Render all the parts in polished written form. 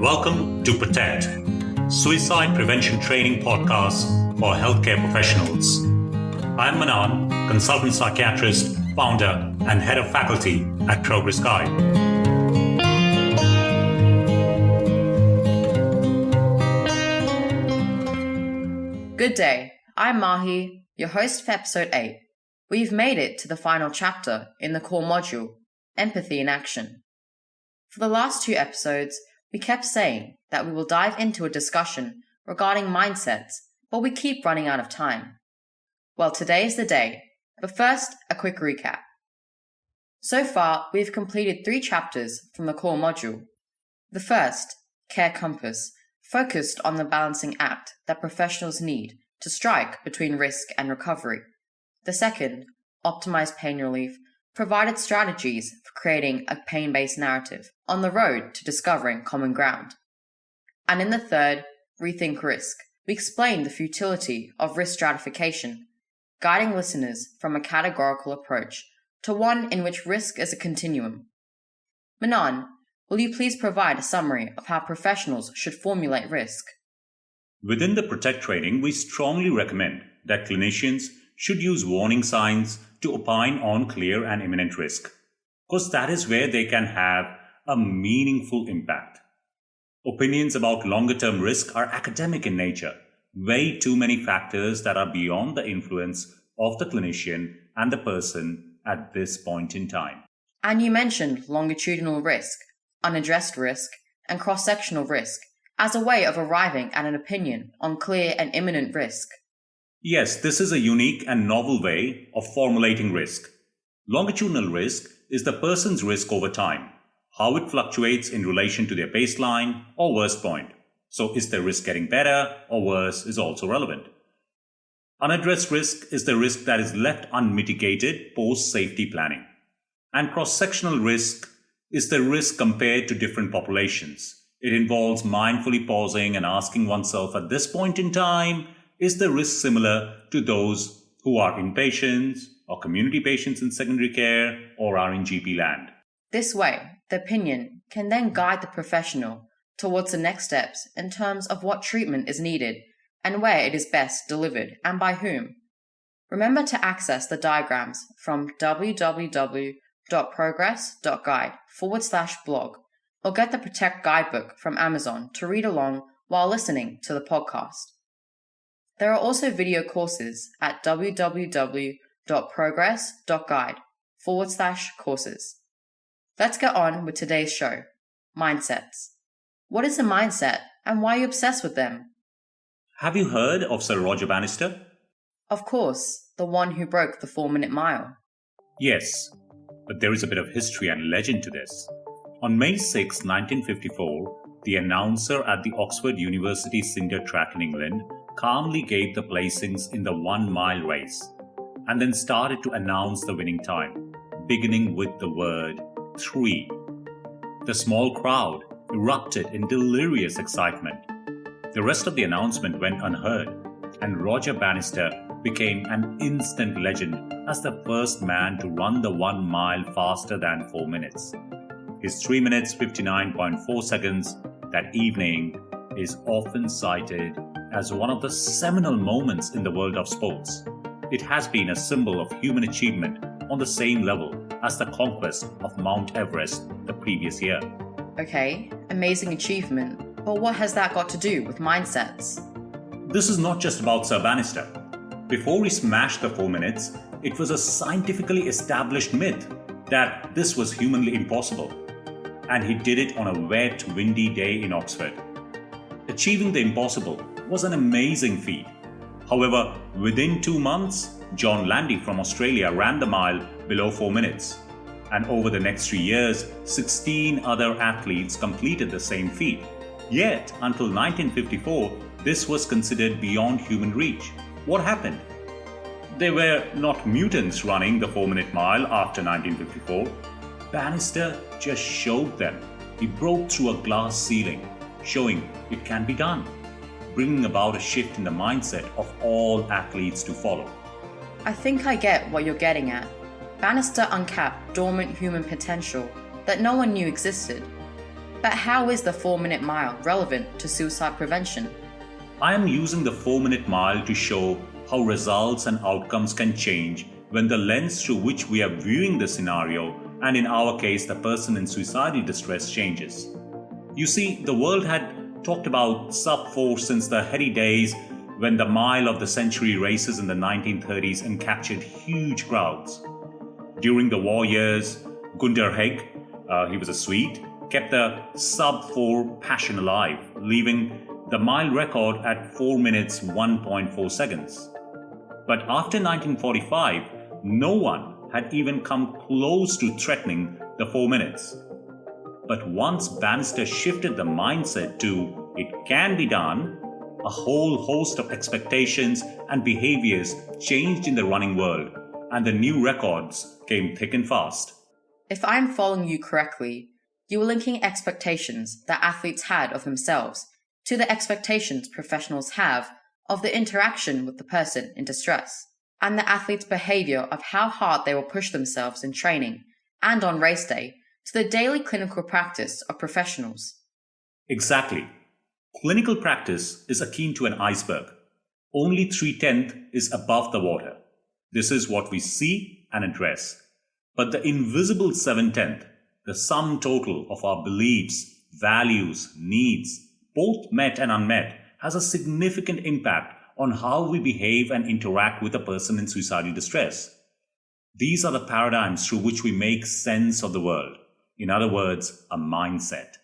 Welcome to Protect, Suicide Prevention Training Podcast for Healthcare Professionals. I'm Manan, Consultant Psychiatrist, Founder, and Head of Faculty at Progress Guide. Good day, I'm Mahi, your host for Episode 8. We've made it to the final chapter in the core module, Empathy in Action. For the last two episodes, we kept saying that we will dive into a discussion regarding mindsets, but we keep running out of time. Well, today is the day, but first, a quick recap. So far, we've completed 3 chapters from the core module. The first, Care Compass, focused on the balancing act that professionals need to strike between risk and recovery. The second, Optimize Pain Relief, provided strategies for creating a pain-based narrative on the road to discovering common ground. And in the third, Rethink Risk, we explained the futility of risk stratification, guiding listeners from a categorical approach to one in which risk is a continuum. Manan, will you please provide a summary of how professionals should formulate risk? Within the Protect training, we strongly recommend that clinicians should use warning signs to opine on clear and imminent risk, because that is where they can have a meaningful impact. Opinions about longer-term risk are academic in nature, way too many factors that are beyond the influence of the clinician and the person at this point in time. And you mentioned longitudinal risk, unaddressed risk, and cross-sectional risk as a way of arriving at an opinion on clear and imminent risk. Yes, this is a unique and novel way of formulating risk. Longitudinal risk is the person's risk over time, how it fluctuates in relation to their baseline or worst point. So is the risk getting better or worse is also relevant. Unaddressed risk is the risk that is left unmitigated post-safety planning. And cross-sectional risk is the risk compared to different populations. It involves mindfully pausing and asking oneself at this point in time, is the risk similar to those who are inpatients or community patients in secondary care or are in GP land? This way, the opinion can then guide the professional towards the next steps in terms of what treatment is needed and where it is best delivered and by whom. Remember to access the diagrams from www.progress.guide/blog or get the Protect guidebook from Amazon to read along while listening to the podcast. There are also video courses at www.progress.guide/courses. Let's get on with today's show, Mindsets. What is a mindset and why are you obsessed with them? Have you heard of Sir Roger Bannister? Of course, the one who broke the 4-minute mile. Yes, but there is a bit of history and legend to this. On May 6, 1954, the announcer at the Oxford University Cinder track in England calmly gave the placings in the 1-mile race and then started to announce the winning time, beginning with the word 3. The small crowd erupted in delirious excitement. The rest of the announcement went unheard, and Roger Bannister became an instant legend as the first man to run the 1 mile faster than 4 minutes. His 3 minutes 59.4 seconds that evening is often cited as one of the seminal moments in the world of sports. It has been a symbol of human achievement on the same level as the conquest of Mount Everest the previous year. Okay, amazing achievement, but what has that got to do with mindsets? This is not just about Sir Bannister. Before he smashed the 4 minutes, it was a scientifically established myth that this was humanly impossible. And he did it on a wet, windy day in Oxford. Achieving the impossible was an amazing feat. However, within 2 months, John Landy from Australia ran the mile below 4 minutes. And over the next 3 years, 16 other athletes completed the same feat. Yet, until 1954, this was considered beyond human reach. What happened? They were not mutants running the 4-minute mile after 1954. Bannister just showed them. He broke through a glass ceiling, showing it can be done, bringing about a shift in the mindset of all athletes to follow. I think I get what you're getting at. Bannister uncapped dormant human potential that no one knew existed. But how is the 4-minute mile relevant to suicide prevention? I am using the 4-minute mile to show how results and outcomes can change when the lens through which we are viewing the scenario, and in our case, the person in suicidal distress, changes. You see, the world had talked about sub 4 since the heady days when the mile of the century races in the 1930s captured huge crowds. During the war years, Gunther Haig, he was a Swede, kept the sub 4 passion alive, leaving the mile record at 4 minutes 1.4 seconds. But after 1945, no one had even come close to threatening the 4 minutes. But once Bannister shifted the mindset to "it can be done," a whole host of expectations and behaviors changed in the running world, and the new records came thick and fast. If I'm following you correctly, you were linking expectations that athletes had of themselves to the expectations professionals have of the interaction with the person in distress, and the athlete's behavior of how hard they will push themselves in training and on race day to the daily clinical practice of professionals. Exactly. Clinical practice is akin to an iceberg. Only 3/10 is above the water. This is what we see and address. But the invisible 7/10, the sum total of our beliefs, values, needs, both met and unmet, has a significant impact on how we behave and interact with a person in suicidal distress. These are the paradigms through which we make sense of the world. In other words, a mindset.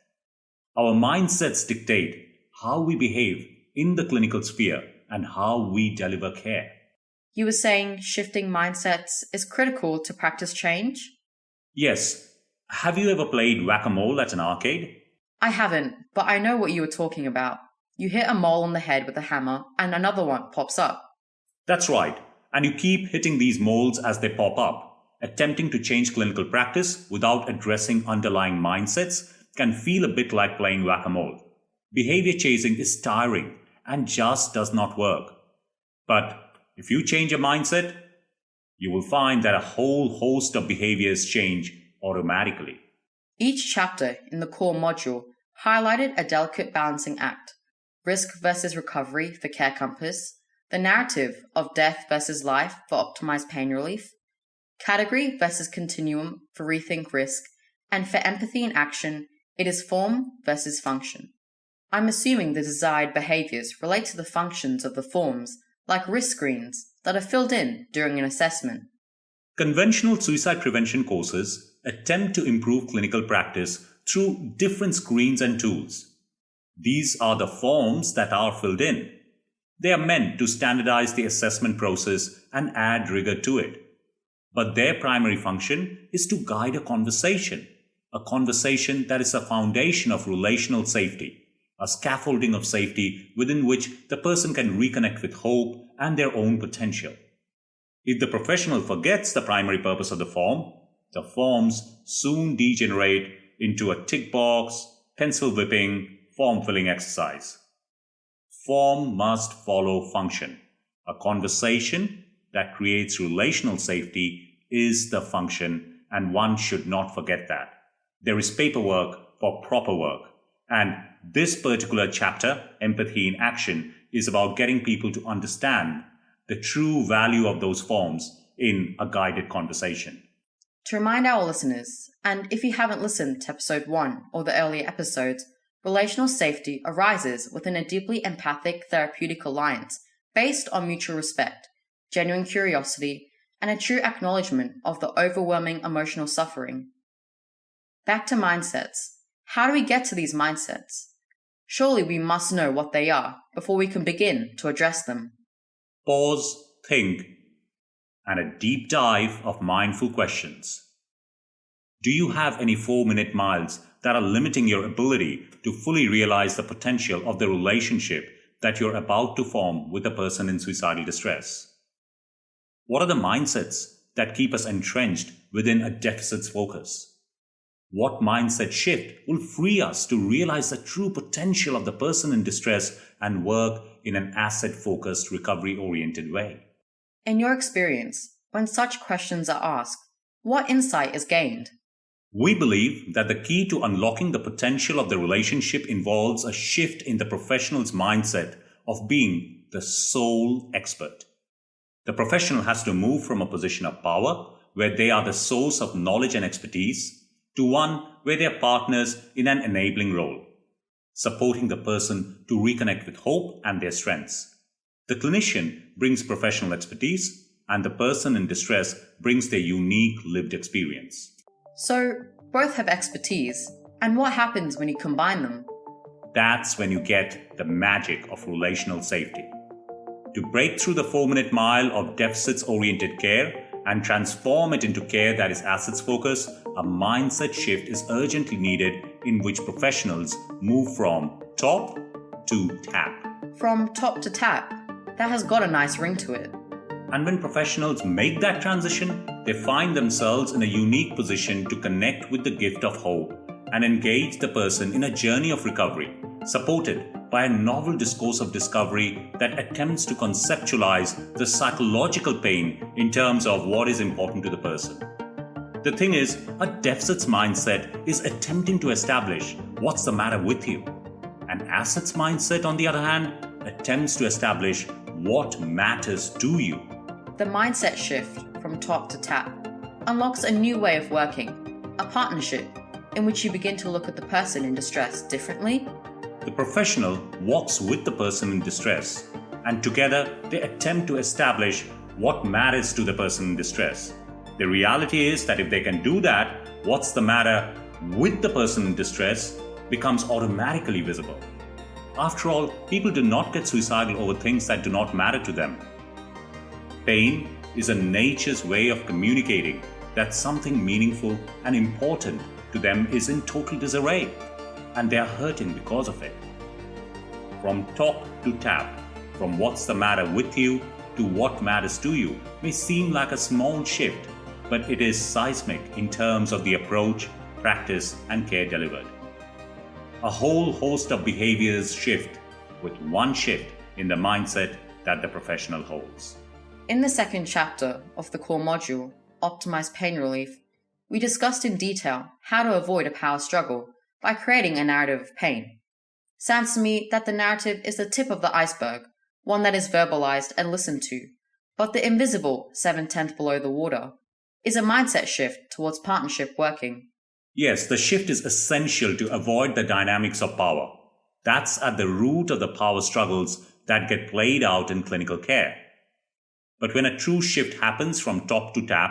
Our mindsets dictate how we behave in the clinical sphere and how we deliver care. You were saying shifting mindsets is critical to practice change? Yes. Have you ever played whack-a-mole at an arcade? I haven't, but I know what you were talking about. You hit a mole on the head with a hammer and another one pops up. That's right. And you keep hitting these moles as they pop up. Attempting to change clinical practice without addressing underlying mindsets can feel a bit like playing whack-a-mole. Behavior chasing is tiring and just does not work. But if you change your mindset, you will find that a whole host of behaviors change automatically. Each chapter in the core module highlighted a delicate balancing act: risk versus recovery for Care Compass, the narrative of death versus life for optimized pain relief, category versus continuum for rethink risk, and for empathy in action, it is form versus function. I'm assuming the desired behaviors relate to the functions of the forms, like risk screens, that are filled in during an assessment. Conventional suicide prevention courses attempt to improve clinical practice through different screens and tools. These are the forms that are filled in. They are meant to standardize the assessment process and add rigor to it. But their primary function is to guide a conversation that is a foundation of relational safety, a scaffolding of safety within which the person can reconnect with hope and their own potential. If the professional forgets the primary purpose of the forms soon degenerate into a tick box, pencil whipping, form filling exercise. Form must follow function. A conversation that creates relational safety is the function, and one should not forget that. There is paperwork for proper work, and this particular chapter, Empathy in Action, is about getting people to understand the true value of those forms in a guided conversation. To remind our listeners, and if you haven't listened to episode 1 or the earlier episodes, relational safety arises within a deeply empathic therapeutic alliance based on mutual respect, genuine curiosity, and a true acknowledgement of the overwhelming emotional suffering. Back to mindsets. How do we get to these mindsets? Surely we must know what they are before we can begin to address them. Pause, think, and a deep dive of mindful questions. Do you have any 4-minute miles that are limiting your ability to fully realize the potential of the relationship that you're about to form with a person in suicidal distress? What are the mindsets that keep us entrenched within a deficit's focus? What mindset shift will free us to realize the true potential of the person in distress and work in an asset-focused, recovery-oriented way? In your experience, when such questions are asked, what insight is gained? We believe that the key to unlocking the potential of the relationship involves a shift in the professional's mindset of being the sole expert. The professional has to move from a position of power, where they are the source of knowledge and expertise, to one where they are partners in an enabling role, supporting the person to reconnect with hope and their strengths. The clinician brings professional expertise, and the person in distress brings their unique lived experience. So, both have expertise, and what happens when you combine them? That's when you get the magic of relational safety. To break through the 4-minute mile of deficits-oriented care and transform it into care that is assets-focused, a mindset shift is urgently needed in which professionals move from top to tap. From top to tap, that has got a nice ring to it. And when professionals make that transition, they find themselves in a unique position to connect with the gift of hope and engage the person in a journey of recovery, supported by a novel discourse of discovery that attempts to conceptualize the psychological pain in terms of what is important to the person. The thing is, a deficits mindset is attempting to establish what's the matter with you. An assets mindset, on the other hand, attempts to establish what matters to you. The mindset shift from top to tap unlocks a new way of working, a partnership in which you begin to look at the person in distress differently. The professional walks with the person in distress, and together they attempt to establish what matters to the person in distress. The reality is that if they can do that, what's the matter with the person in distress becomes automatically visible. After all, people do not get suicidal over things that do not matter to them. Pain is a nature's way of communicating that something meaningful and important to them is in total disarray, and they are hurting because of it. From top to tap, from what's the matter with you to what matters to you may seem like a small shift, but it is seismic in terms of the approach, practice, and care delivered. A whole host of behaviors shift with one shift in the mindset that the professional holds. In the second chapter of the core module, Optimize Pain Relief, we discussed in detail how to avoid a power struggle by creating a narrative of pain. Sounds to me that the narrative is the tip of the iceberg, one that is verbalized and listened to, but the invisible 7/10 below the water is a mindset shift towards partnership working. Yes, the shift is essential to avoid the dynamics of power. That's at the root of the power struggles that get played out in clinical care. But when a true shift happens from top to tap,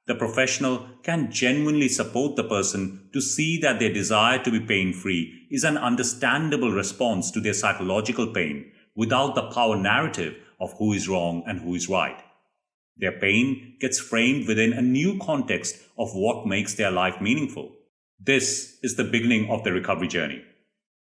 the professional can genuinely support the person to see that their desire to be pain-free is an understandable response to their psychological pain without the power narrative of who is wrong and who is right. Their pain gets framed within a new context of what makes their life meaningful. This is the beginning of the recovery journey,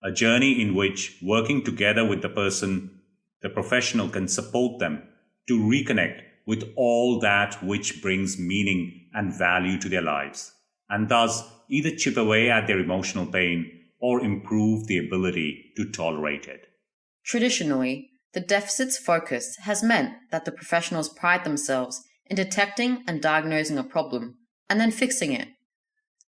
a journey in which, working together with the person, the professional can support them to reconnect with all that which brings meaning and value to their lives, and thus either chip away at their emotional pain or improve the ability to tolerate it. Traditionally, the deficits focus has meant that the professionals pride themselves in detecting and diagnosing a problem and then fixing it.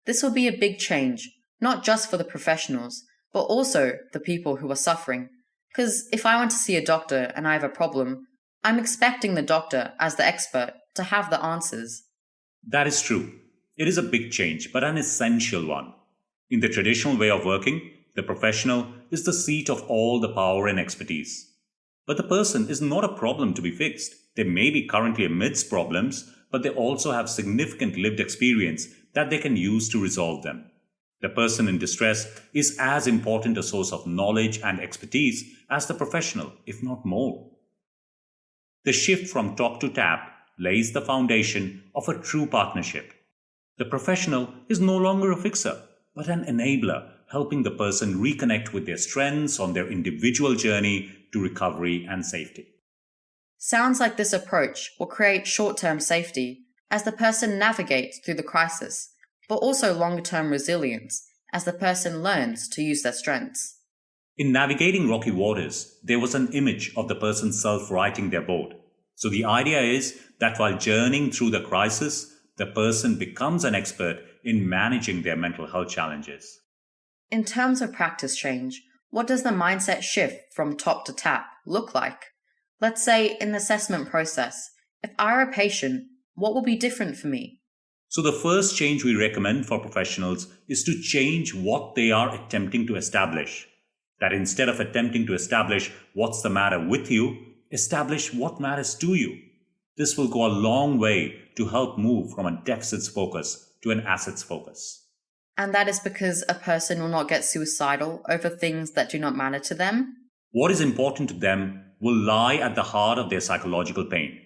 This will be a big change, not just for the professionals, but also the people who are suffering. Because if I went to see a doctor and I have a problem, I'm expecting the doctor, as the expert, to have the answers. That is true. It is a big change, but an essential one. In the traditional way of working, the professional is the seat of all the power and expertise. But the person is not a problem to be fixed. They may be currently amidst problems, but they also have significant lived experience that they can use to resolve them. The person in distress is as important a source of knowledge and expertise as the professional, if not more. The shift from top to tap lays the foundation of a true partnership. The professional is no longer a fixer, but an enabler, helping the person reconnect with their strengths on their individual journey to recovery and safety. Sounds like this approach will create short-term safety as the person navigates through the crisis, but also longer-term resilience as the person learns to use their strengths. In Navigating Rocky Waters, there was an image of the person self-righting their boat. So the idea is that while journeying through the crisis, the person becomes an expert in managing their mental health challenges. In terms of practice change, what does the mindset shift from top to tap look like? Let's say in the assessment process, if I were a patient, what will be different for me? So the first change we recommend for professionals is to change what they are attempting to establish. That instead of attempting to establish what's the matter with you, establish what matters to you. This will go a long way to help move from a deficits focus to an assets focus. And that is because a person will not get suicidal over things that do not matter to them? What is important to them will lie at the heart of their psychological pain.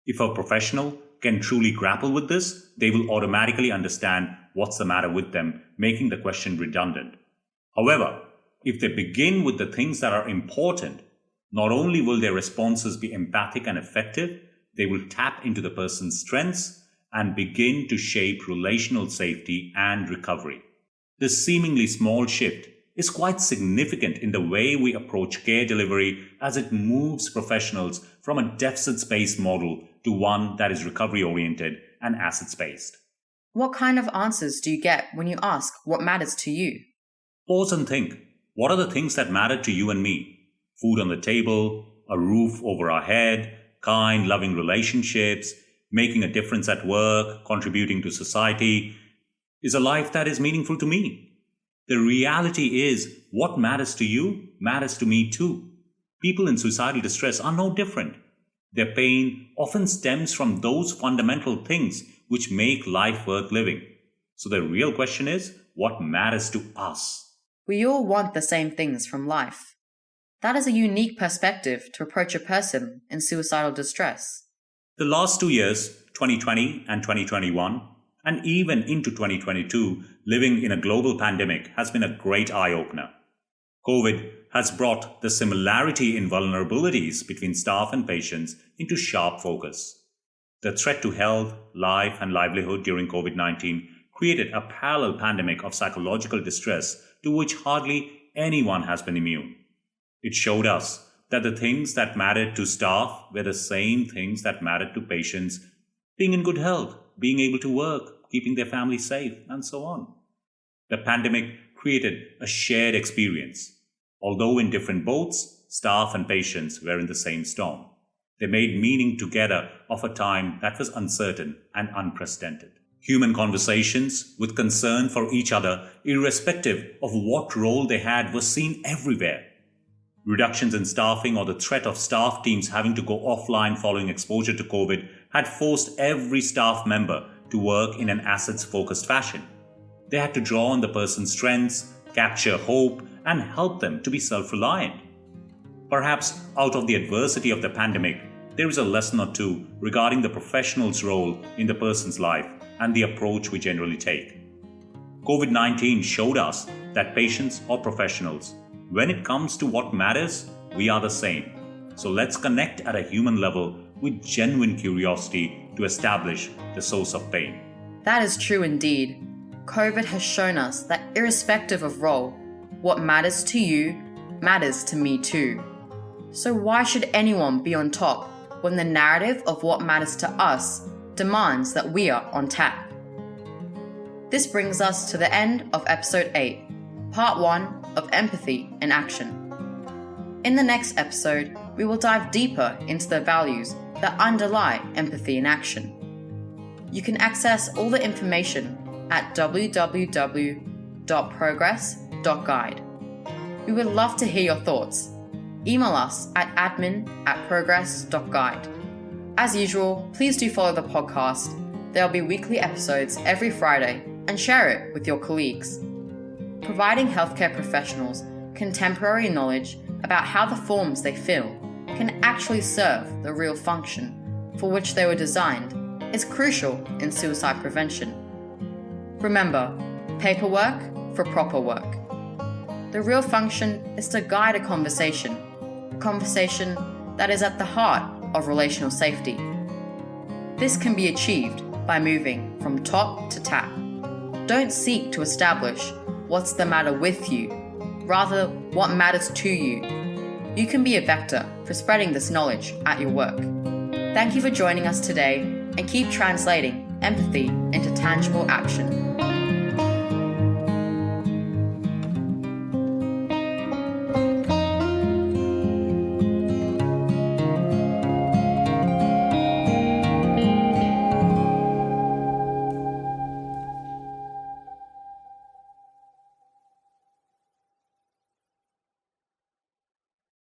If a professional can truly grapple with this, they will automatically understand what's the matter with them, making the question redundant. However, if they begin with the things that are important, not only will their responses be empathic and effective, they will tap into the person's strengths and begin to shape relational safety and recovery. This seemingly small shift is quite significant in the way we approach care delivery as it moves professionals from a deficits-based model to one that is recovery-oriented and assets-based. What kind of answers do you get when you ask what matters to you? Pause and think. What are the things that matter to you and me? Food on the table, a roof over our head, kind, loving relationships, making a difference at work, contributing to society. Is a life that is meaningful to me? The reality is, what matters to you matters to me too. People in suicidal distress are no different. Their pain often stems from those fundamental things which make life worth living. So the real question is, what matters to us? We all want the same things from life. That is a unique perspective to approach a person in suicidal distress. The last 2 years, 2020 and 2021, and even into 2022, living in a global pandemic has been a great eye-opener. COVID has brought the similarity in vulnerabilities between staff and patients into sharp focus. The threat to health, life, and livelihood during COVID-19 created a parallel pandemic of psychological distress to which hardly anyone has been immune. It showed us that the things that mattered to staff were the same things that mattered to patients: being in good health, being able to work, keeping their family safe, and so on. The pandemic created a shared experience. Although in different boats, staff and patients were in the same storm. They made meaning together of a time that was uncertain and unprecedented. Human conversations with concern for each other, irrespective of what role they had, were seen everywhere. Reductions in staffing or the threat of staff teams having to go offline following exposure to COVID had forced every staff member to work in an assets-focused fashion. They had to draw on the person's strengths, capture hope, and help them to be self-reliant. Perhaps out of the adversity of the pandemic, there is a lesson or two regarding the professional's role in the person's life and the approach we generally take. COVID-19 showed us that patients or professionals, when it comes to what matters, we are the same. So let's connect at a human level with genuine curiosity to establish the source of pain. That is true indeed. COVID has shown us that irrespective of role, what matters to you matters to me too. So why should anyone be on top when the narrative of what matters to us demands that we are on tap? This brings us to the end of episode 8, part 1 of Empathy in Action. In the next episode, we will dive deeper into the values that underlie empathy in action. You can access all the information at www.progress.guide. We would love to hear your thoughts. Email us at admin@progress.guide. As usual, please do follow the podcast. There will be weekly episodes every Friday, and share it with your colleagues. Providing healthcare professionals contemporary knowledge about how the forms they fill can actually serve the real function for which they were designed is crucial in suicide prevention. Remember, paperwork for proper work. The real function is to guide a conversation that is at the heart of relational safety. This can be achieved by moving from top to tap. Don't seek to establish what's the matter with you, rather what matters to you. You can be a vector for spreading this knowledge at your work. Thank you for joining us today, and keep translating empathy into tangible action.